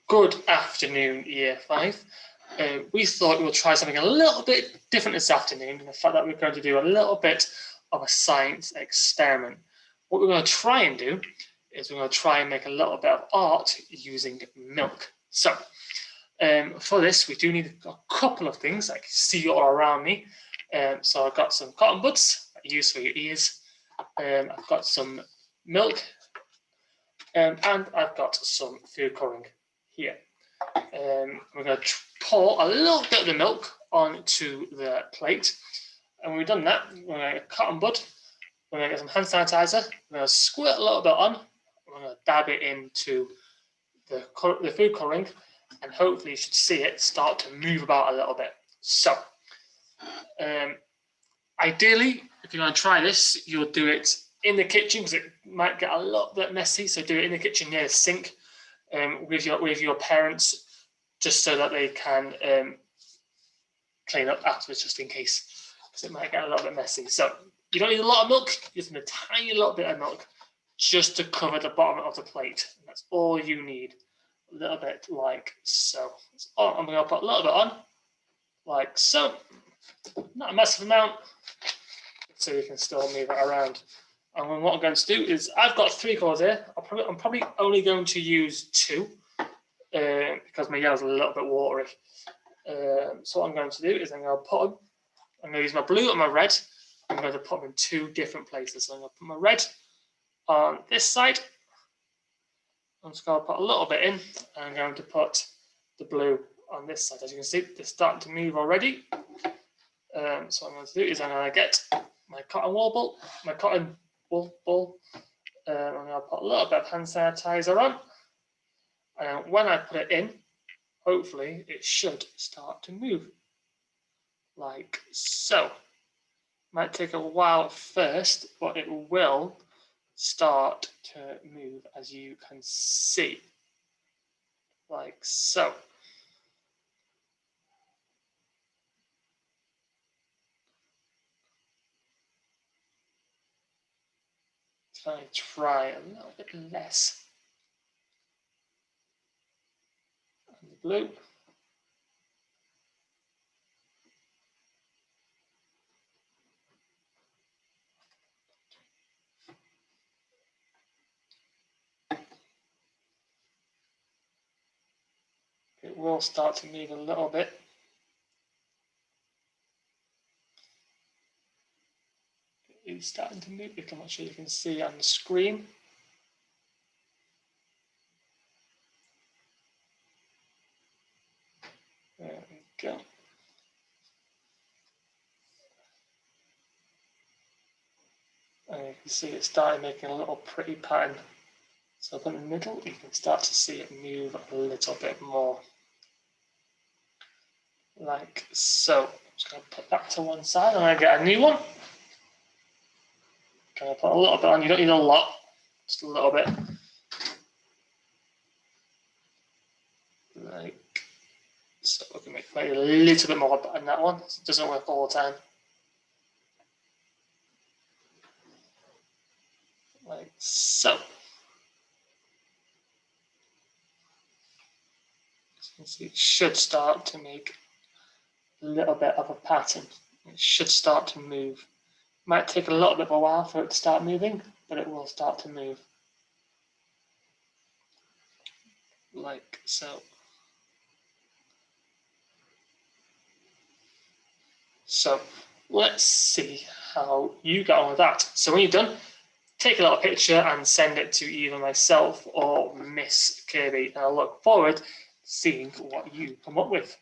Good afternoon, Year 5. We thought we would try something a little bit different this afternoon, in the fact that we're going to do a little bit of a science experiment. What we're going to try and do is we're going to try and make a little bit of art using milk. So, for this, we do need a couple of things. I can see all around me. So I've got some cotton buds that you use for your ears. I've got some milk, and I've got some food colouring here. We're going to pour a little bit of the milk onto the plate. And when we've done that, we're going to get a cotton bud. We're going to get some hand sanitizer. We're going to squirt a little bit on. We're going to dab it into the food colouring. And hopefully you should see it start to move about a little bit. So, ideally, if you're going to try this, you'll do it in the kitchen because it might get a little bit messy. So do it in the kitchen near the sink with your parents, just so that they can clean up afterwards, just in case, because it might get a little bit messy. So you don't need a lot of milk, you just need a tiny little bit of milk just to cover the bottom of the plate. And that's all you need, a little bit like so. I'm going to put a little bit on, like so, not a massive amount, so you can still move it around. And then what I'm going to do is, I've got 3 colours here. I'm probably only going to use 2 because my yellow's a little bit watery. So what I'm going to do is I'm going to use my blue and my red. I'm going to put them in 2 different places. So I'm going to put my red on this side. I'm just going to put a little bit in, and I'm going to put the blue on this side. As you can see, they're starting to move already. So what I'm going to do is I'm going to get my cotton wool ball. I'm going to put a little bit of hand sanitizer on. And when I put it in, hopefully it should start to move, like so. Might take a while first, but it will start to move, as you can see, like so. If I try a little bit less on the blue. It will start to move a little bit. It is starting to move. I'm not sure you can see on the screen. There we go. And you can see it started making a little pretty pattern. So up in the middle, you can start to see it move a little bit more, like so. I'm just going to put that to one side, and I get a new one. Going to put a little bit on. You don't need a lot, just a little bit, like so. We can make maybe a little bit more on that one. It doesn't work all the time, like so. You can see it should start to make a little bit of a pattern. It should start to move. Might take a little bit of a while for it to start moving, but it will start to move, like so. So let's see how you get on with that. So when you're done, take a little picture and send it to either myself or Miss Kirby, and I look forward to seeing what you come up with.